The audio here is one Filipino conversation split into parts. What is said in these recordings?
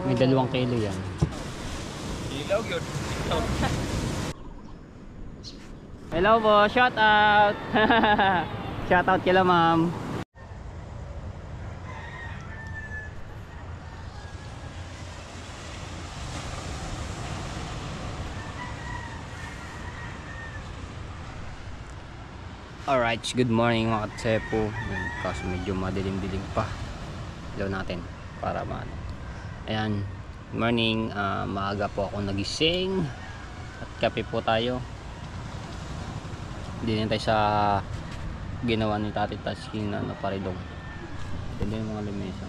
May 2 kilo yan. Ilaw yun. Hello po, shout out. Shout out kila ma'am. Alright, good morning mga katsepo. Kasi medyo madilim-dilim pa. Ilaw natin para maano. Ayan, good morning. Maaga po ako nagising. At kape po tayo. Hindi tayo sa ginawa ni Tati Tasking na paridong. Ito yung mga lamesa.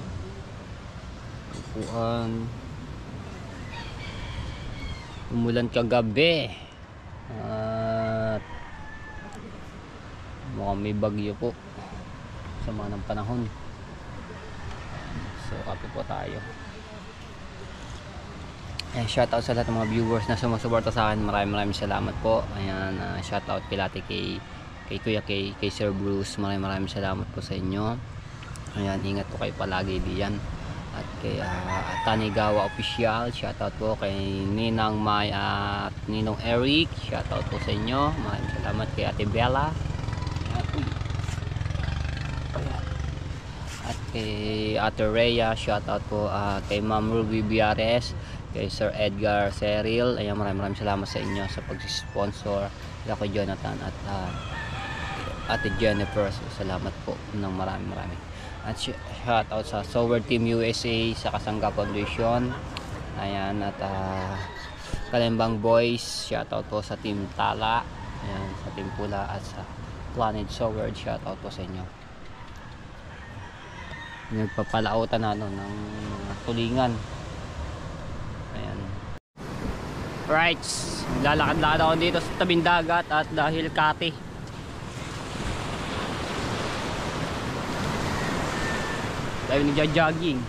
Upuan. Umulan kagabi. At mukhang may bagyo po. Sama ng panahon. So kape po tayo. Shoutout sa lahat ng mga viewers na sumusuporta sa akin. Maraming salamat po. Ayan, shoutout kilati kay Kuya kay Sir Bruce. Maraming salamat po sa inyo. Ayan, ingat po kayo palagi diyan. At kay Tanigawa Official, shoutout po kay Ninang May at Ninong Eric. Shoutout po sa inyo. Maraming salamat kay Ate Bella. At kay Ate Rhea, shoutout po kay Ma'am Ruby Biares, kay Sir Edgar Seril. Ayan, maraming salamat sa inyo sa pag-sponsor. Kay Jonathan at Ate Jennifer. So, salamat po ng marami. At shoutout sa Sower Team USA, sa Kasangga Foundation. Ayan, at Kalembang Boys, shoutout po sa Team Tala. Ayan, sa Team Pula at sa Planet Sower, shoutout po sa inyo. Nagpapalautan na ng tulingan. Ayan. Right, lalakad-lakad ako dito sa tabing dagat at dahil kati. Dahil nagja-jogging.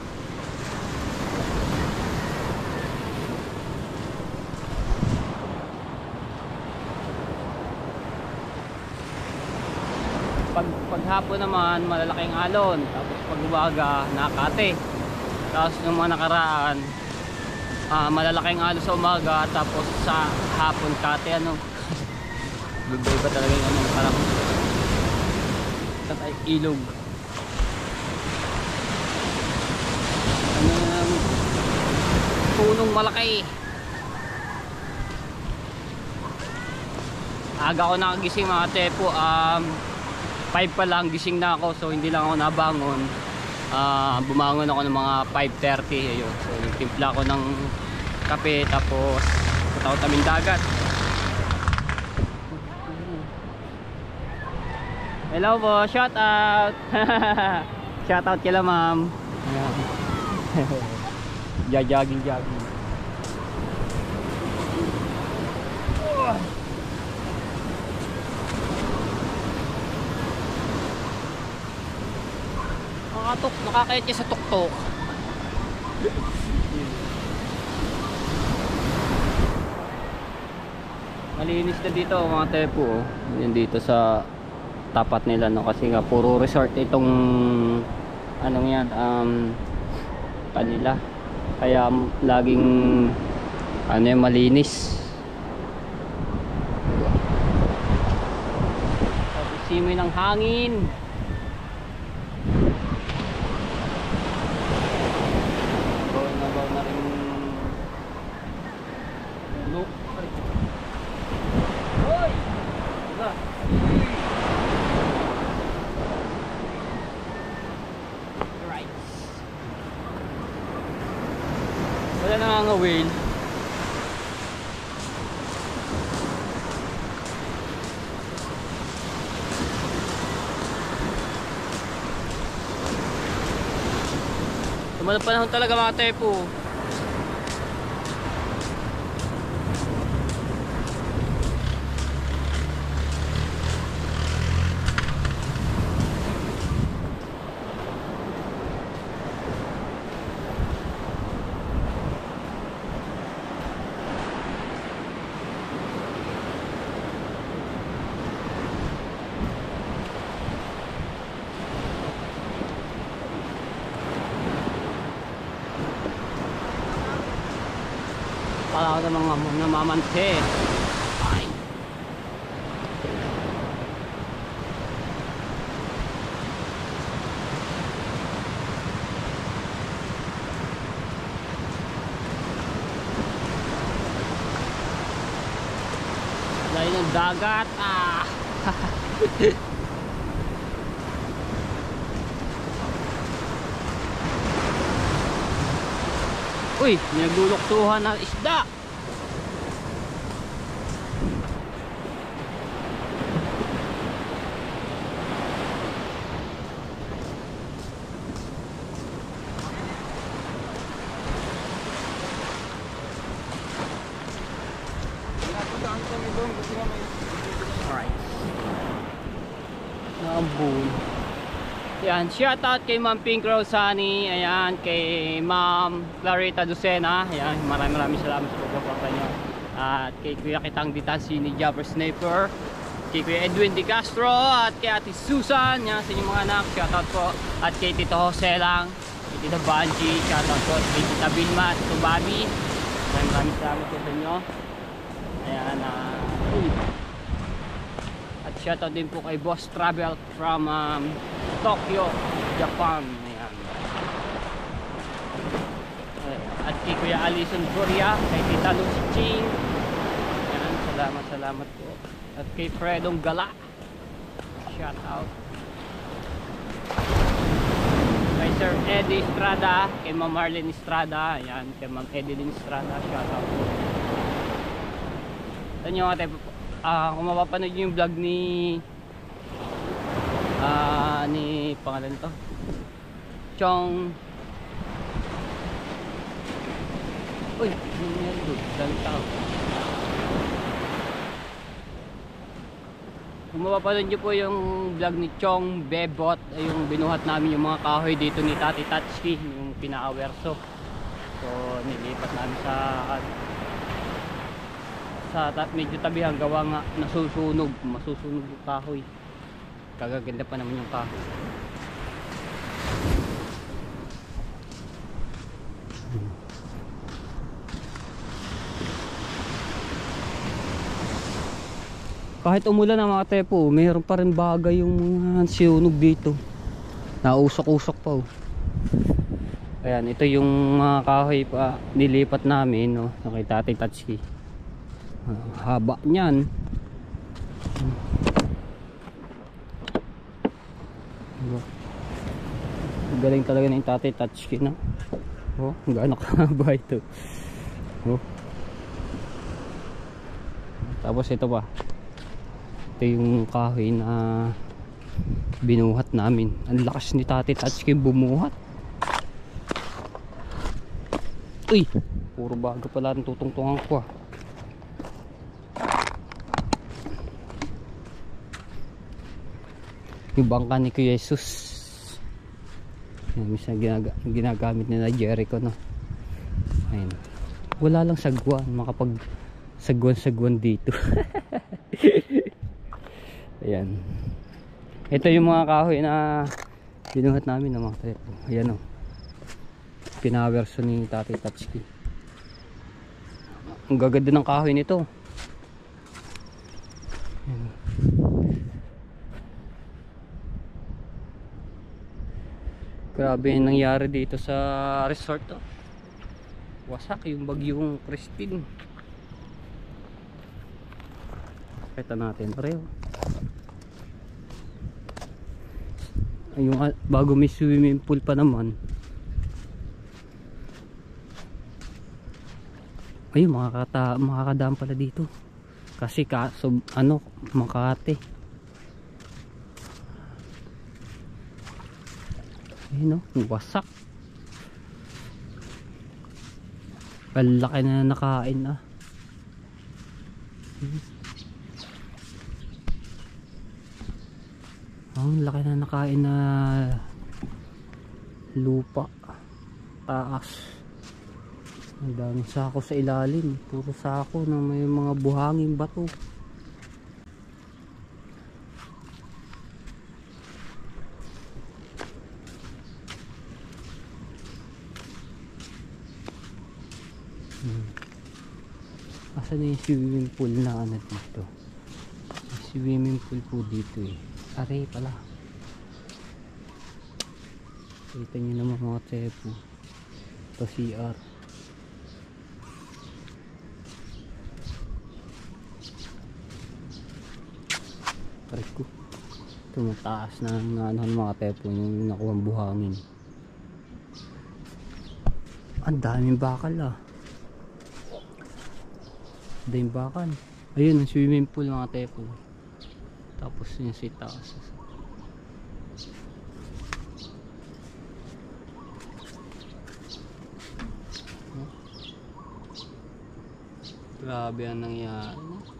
Paghapon naman malalaking alon, tapos pag umaga nakate. Tapos nung mga nakaraan malalaking alon sa umaga, tapos sa hapon kate. Ano iba talaga yung ano, parang tatay ilog. Punong malaki. Aga ako nakagising mga tepo. 5 pa lang gising na ako, so hindi lang ako nabangon. Bumangon ako ng mga 5:30. Ayun, so timpla ako ng kape, tapos punta ako tabing dagat. Hello po, shout out. Shout out kila ma'am. Jogging. Nakakayat niya sa tuktok. Malinis na dito mga tepo. Yan dito sa tapat nila, no, kasi nga puro resort itong anong yan, kanila. Kaya laging ano yung malinis. Tapos simoy ng hangin. Baw na rin look. Hoy! Diba? Right. Wala na nga whale. Tumalang panahon talaga mga tepo. pala ako ng mga namamanse. Ay. Layo ng dagat. Ah. Uy, nagluluktuhan ng isda. Alright. Nambun. Yan, shout out kay Ma'am Pink Rose Sunny, ayan, kay Ma'am Clarita Lucena, ayan, maraming salamat sa pagpapunta nyo. At kay Kuya Kitang Ditansi ni Jabber Sniper, kay Kuya Edwin Di Castro, at kay Ate Susan, yan, sa inyong mga anak, shout out po. At kay Tito Jose lang, kay Tito Banji, shout out po. Kay Tita Vilma at Tito Bobby, maraming salamat po sa inyo. Ayan, at shoutout din po kay Boss Travel from Tokyo, Japan. Ayan. At kay Kuya Alison Korea, kay Tita Lucy Ching. Ayan, salamat po. At kay Fredong Gala, shoutout. Kay Sir Eddie Estrada, kay Ma'am Marlene Estrada. Ayan, kay Ma'am Edeline Estrada, shoutout po. Ito nyo ate, kung mapapanood nyo yung vlog ni pangalan to Chong, uy, nangyari doon, dalang tao. Kung mapapanood nyo po yung vlog ni Chong Bebot, yung binuhat namin yung mga kahoy dito ni Tati Tatsuki, yung pinaka-werso. So nilipat namin sa medyo tabihan, gawa nga masusunog yung kahoy. Kagaganda pa naman yung kahoy. Kahit umulan na mga tepo, mayroon pa rin bagay yung mga sinunog dito. Nausok-usok pa oh. Ayan, ito yung mga kahoy pa nilipat namin, no, kay Tatay Tatsuki. Haba niyan. Galing talaga ng Tatay Tatsuki, no? Oh, gaano kahaba ito. Oh. Tapos ito pa. Ito yung kahoy na binuhat namin. Ang lakas ni Tatay Tatsuki bumuhat. Uy, puro bago pala ang tutungtungan ko ah. Yung bangka ni Kuya Jesus, minsan ginagamit nila Jericho, no? Ayun. Wala lang sagwan, makapag sagwan dito. Ayan, ito yung mga kahoy na binuhat namin ng mga trepo. Ayan o, pinawerso ni Tatay Tatsuki. Ang gaganda ng kahoy nito. Ayan. Grabe yung nangyari dito sa resort to. Wasak yung bagyong Christine. Kita natin pareho. Yung bago may swimming pool pa naman. Ayun, makakadaan pala dito. Kasi Makati. Ayun o, wasak. Ang laki na nakain ah. Ang laki na nakain na lupa. Taas. Ang daming sako sa ilalim. Puro sako na may mga buhanging bato. Asan na yung swimming pool na ano dito? May swimming pool po dito eh. Aray pala. Kita nyo naman mga tepo. Ito CR. Aray ko. Tumataas na ano mga tepo yung nakuhang buhangin. Ang daming bakal ah. Daming bakal. Ayun ang swimming pool mga tepo. Tapos yung sa taas. Grabe ang nangyari.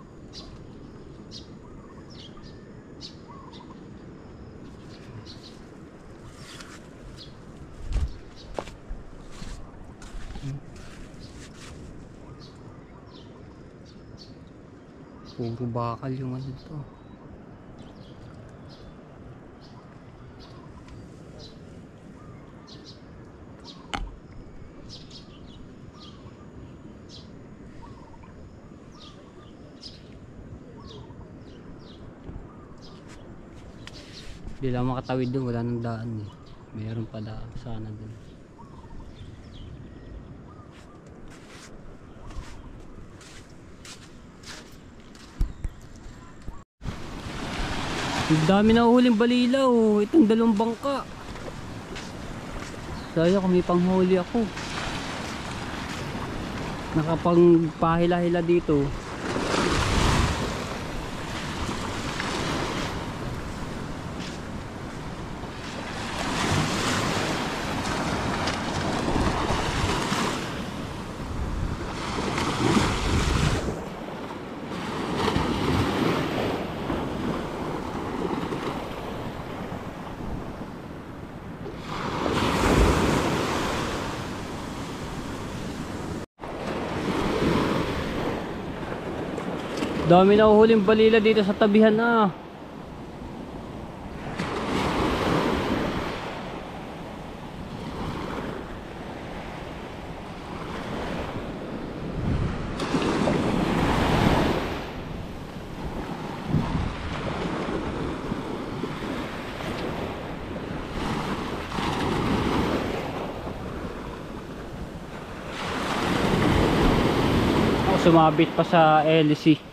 Puro bakal yung ano to. Hindi lang makatawid dun, wala nang daan eh. Mayroon pa daan sana dun. Ang dami na uhuling balila oh. Itong dalawang bangka. Sayang kung may panghuli ako. Nakapagpahila-hila dito. Dami na uhuling balila dito sa tabihan na. Sumabit pa sa LC.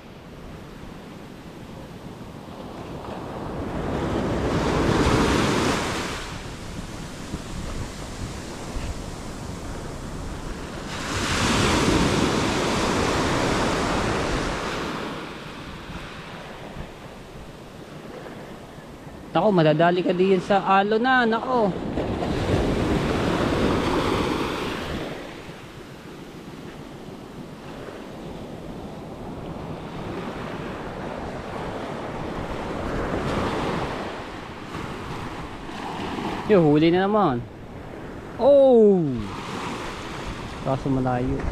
Nako, madadali ka diyan sa alo na, nako. Yo, huli na naman. Oh! Kaso malayo.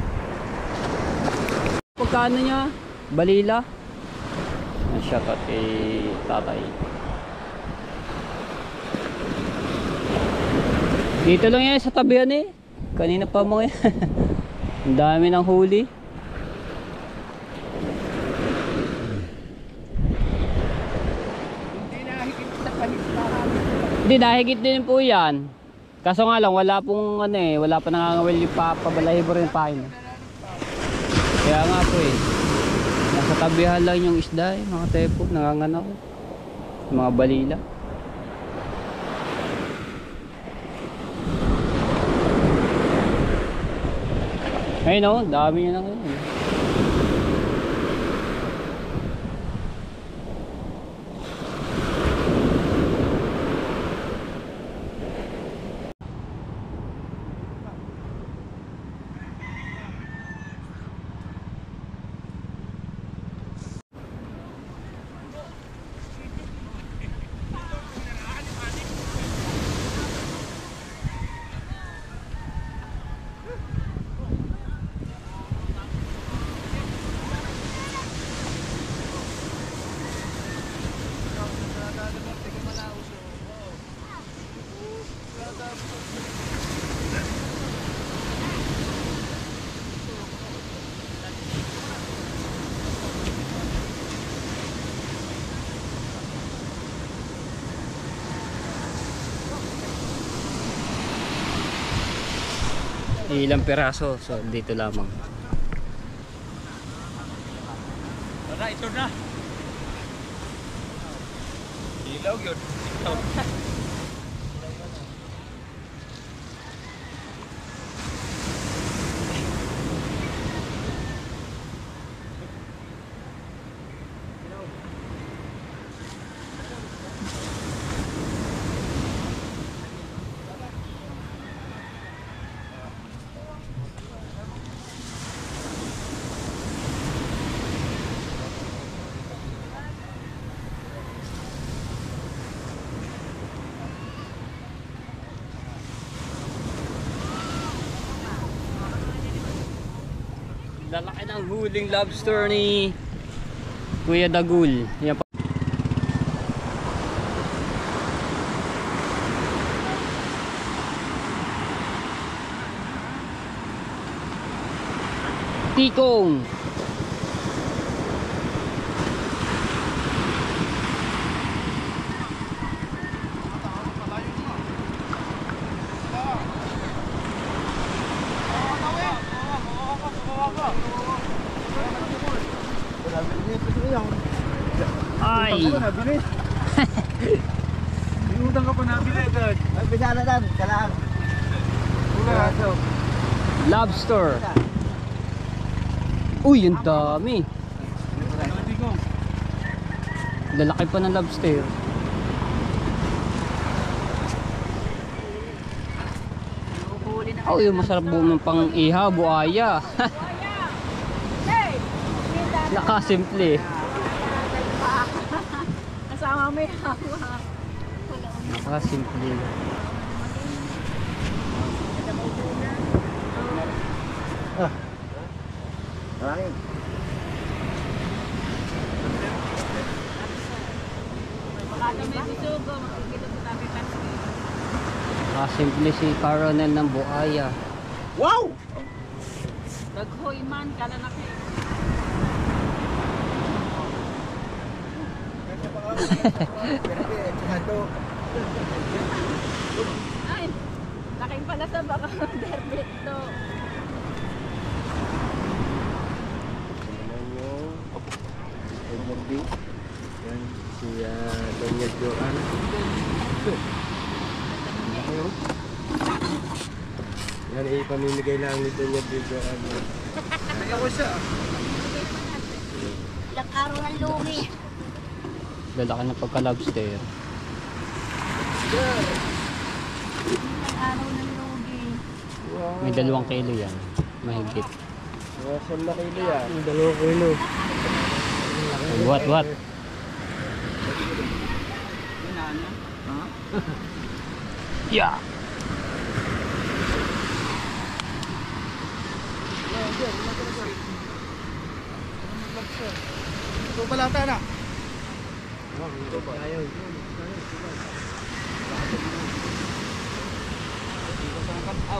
Pagkano niya? Balila? Shoutout kay tatay. Dito lang yan sa tabihan eh. Kanina pa mga yan. Ang dami ng huli. Hindi, nahigit din po yan. Kaso nga lang, wala pong ano eh. Wala pa nangangawil yung pabalahibo rin pain. Kaya nga po eh. Nasa tabihan lang yung isda eh. Mga tepo, nanganganaw. Mga balila. Ayun o, dami nyo na ngayon. Ilang piraso. So dito lamang. Tara, ito na. Ilaw yun. Ito. Lalaki ng huling lobster ni Kuya Dagul. Yan pa. Tikong. Ay. Inutang ka pa nabili agad. Ay, bisala dan, kalaan. Lobster. Uy, ang dami. Lalaki pa ng lobster. Oh, yung masarap buong pang iha, buaya. Nakasimple. Kasama may hawa. Nakasimple. Maraming. Baka may bisugo, makikita sa tabi kasi. Nakasimple si Caronel ng buaya. Wow! Daghoy man, kala na kayo. Ay, laking pala sa baka derbit to. Yan si Doña Joan. Yan ipamimigay lang ni Doña Joan. Kaya ko siya. Ilang araw ng lumi. Lalaki ng pagka-lobster. Ilang araw ng lumi. Wow. May 2 kilo yan. Mahigit. Saan na kilo yan? 2 kilo. What? Yeah. Ito balata na. Ayaw.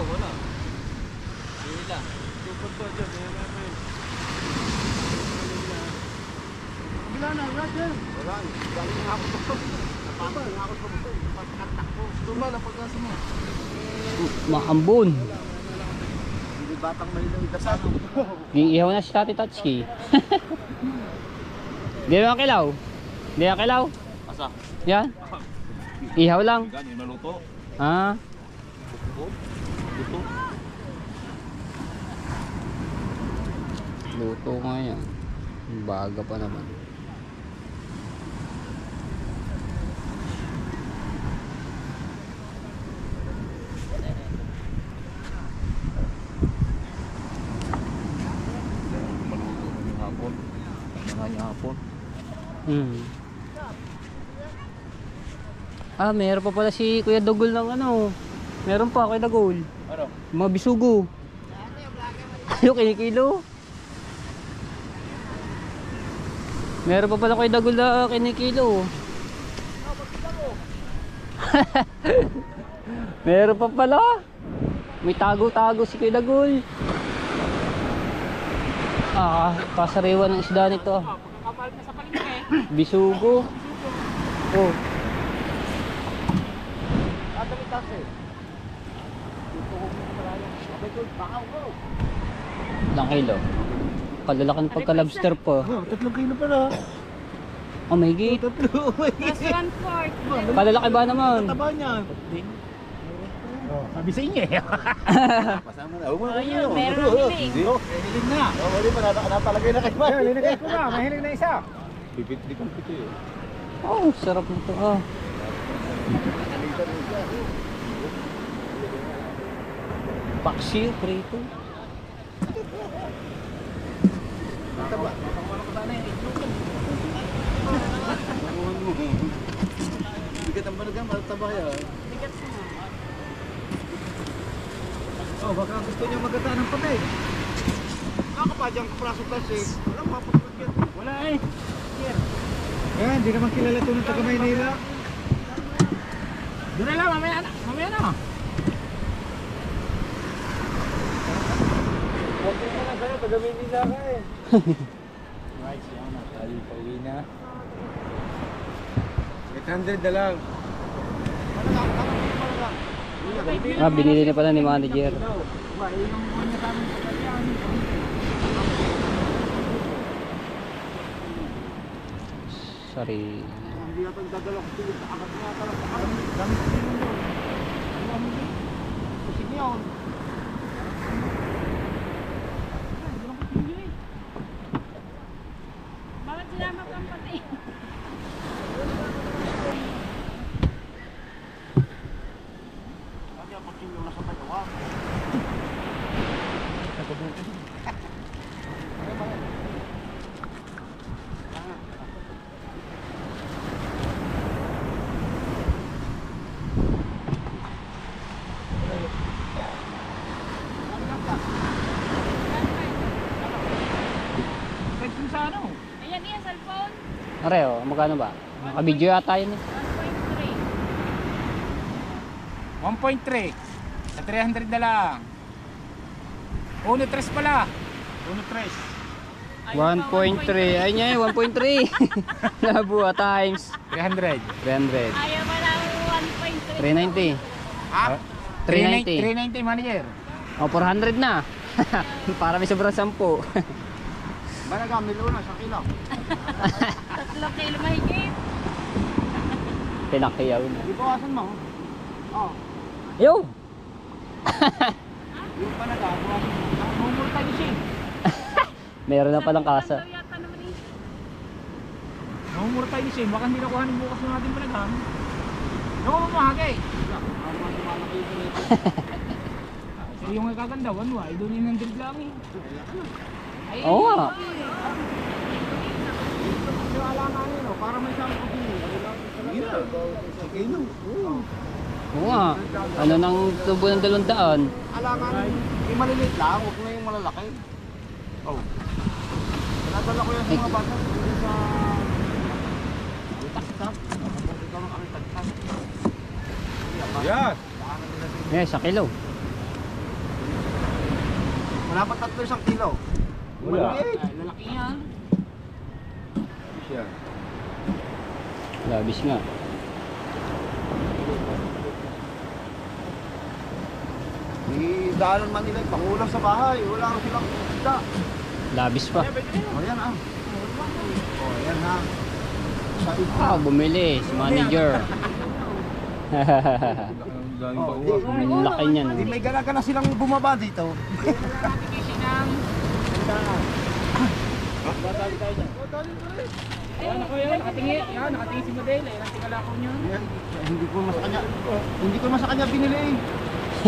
Wala. Hila. Super to dyan. Wala na, wala dyan. Wala. Galing nga ako sa napapal nga ako sa buto. Pagkatak ko. Tuma na pagkasa mo. Maambon. Hindi batang mahilang kasama. Iihaw na si Tati Tatsuki. Di ba kilaw? Di ba kilaw? Asa? Yan. Ihaw lang. Ganin maluto. Ah. Luto. Luto nga yan. Baga pa naman. Maluto ng hapon. Mga hapon. Ah, meron pa pala si Kuya Dagul ng ano. Meron pa Kuya Dagul. Ano? Mga bisugo. Yung kinikilo. Meron pa pala Kuya Dagul na kinikilo. Meron pa pala. May tago-tago si Kuya Dagul. Ah, pasariwan ng isda nito. Bisugo. Oh. Ilang kilo? Kalalaki ng pagka-lobster po. Oh, 3 kilo pala. Oh, may higit. Tatlo. Plus 1/4. Kalalaki ba naman? Taba niya. Oh, sabi sa inyo eh. Pasama na. Oh, yun, meron ng hiling. Hiling na. Oh, wali pa natalagay na kay Mike. Hiling ko na, may hiling na isa. Bibit kong pito eh. Oh, sarap nito. Oh. Paksiw, prito. Taba. Bigat ang balagang, taba kaya. Bigat na. Oh, baka gusto niya magata ng patay. Nakapadyang kapraso kasi. Walang mapapagyan. Wala eh. Yan, hindi naman kilala ito ng taga Maynila. Doon na lang, mamaya na. Mamaya na. Okay na lang kayo, taga Maynila ka eh. Right, siya na. Tayo pauwi na. 800 na lang. Ah, binili na pala ni manager. Sorry. Hindi natin dadala ko sila sa akat nga talaga. Gamit ko yun doon. Ano ang hindi? Kusig niya yun. Bakit sinama kang pati? Kaya kusig yung nasa katawa. Sa ano? Ayan yan, cellphone. Areo, magkano ba? Nakabidyo yata yun eh. 1.3. 1.3 sa 300 na lang. 1.3 pala. 1.3 1.3. Ayun niya yun, 1.3. Nabuha times 300. 300. Ayaw pa lang 1.3. 390. Ha? 390. 390 manager. O, 400 na. Para may sobrang 10. Balaga, milo na sa kilo. 3 kilo mahigit. Pinakiyaw na. Di bawasan mo. Oh. Yo! Yung palaga, bawasan mo. Numul tayo siya. Meron na palang kasa. Daw yata naman eh. Numul tayo siya. Baka hindi nakuhanin bukas ng ating palaga. Naku mo mahagay. So yung nagkaganda, ay doon yung nandun lang eh. Ayun, Oo nga. Yung alangan yun, para may isang pagkili. Sige no. Oo nga. Ano nang tubo ng 200? Alangan, yung maliliit lang, huwag na yung malalaki. Oh. Pinadala ko yan sa mga bata. Dito sa... Taktap. Ikaw ng kami taktap. Yes! Yes, 1 kilo. Wala pa 3 kilo. Wala. Lalaki yan. Siya. Labis nga. Di daanan man nila, pangulam sa bahay. Wala rin silang isda. Labis pa. O yan ah. O yan ha. Sa iba. Ah, bumili si manager. Oh, Ang laki niyan. Di may gana silang bumaba dito. Ayun, ako yun. Nakatingin si Model eh. Nakatingala ko niyo. Hindi ko naman sa kanya. Hindi ko naman sa kanya binili eh.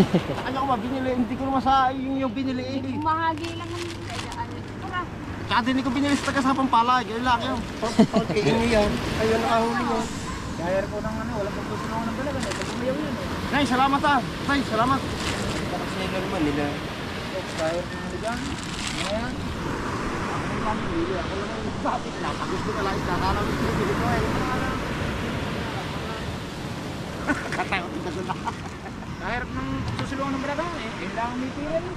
Sa kanya ko ba binili? Hindi ko naman sa yung binili eh. Mahagi lang ang tara. Tsaka din ko binili sa taga sa Pampala. Ganyan lang yun. Okay, ini yan. Ayun nakahuli yun. Kaya ko ng ano. Wala pang gusto ng dalaga. Pag umayaw yun eh. Nay, salamat ah. Nay, salamat. Sila naman nila. Kaya ko ng dalaga. Ngayon. Ako lang binili. Ako lang yung bakit na. Gusto na lang. Kakala ko binili ko eh. Katayot yung dalaga. Kahirap ng susulungan ng dalaga eh. Kailangan may tira eh.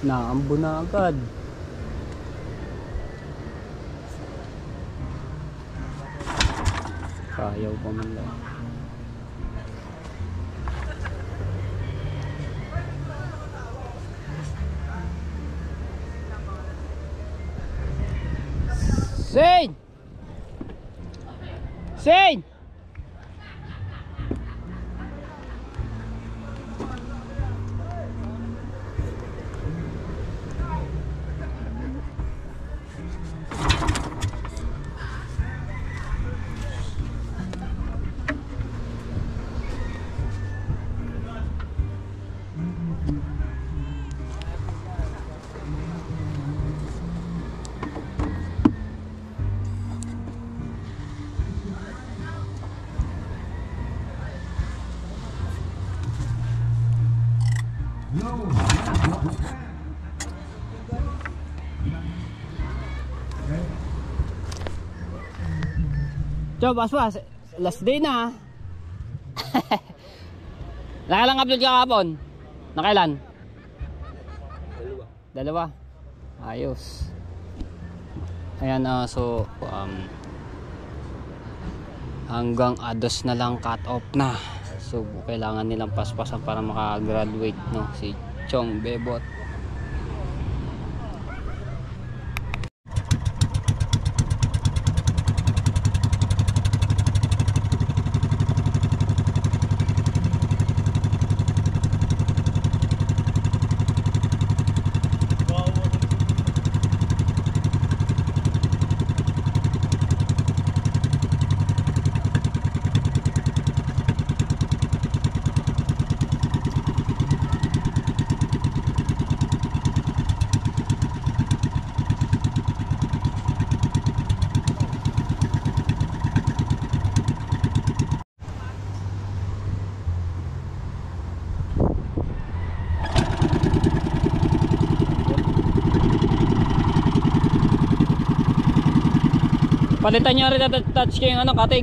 Naambo na agad. Sayaw pa man lang. Shane! Shane! Ciao, Baswas. Last day na. Nakailang upload ka kahapon? Nakailan? Dalawa. Ayos. Ayan, so hanggang ados na lang cut off na. So kailangan nilang paspasan para makagraduate, no, si Chong Bebot. Palitan nyo rin na touch ko yung ano, katig.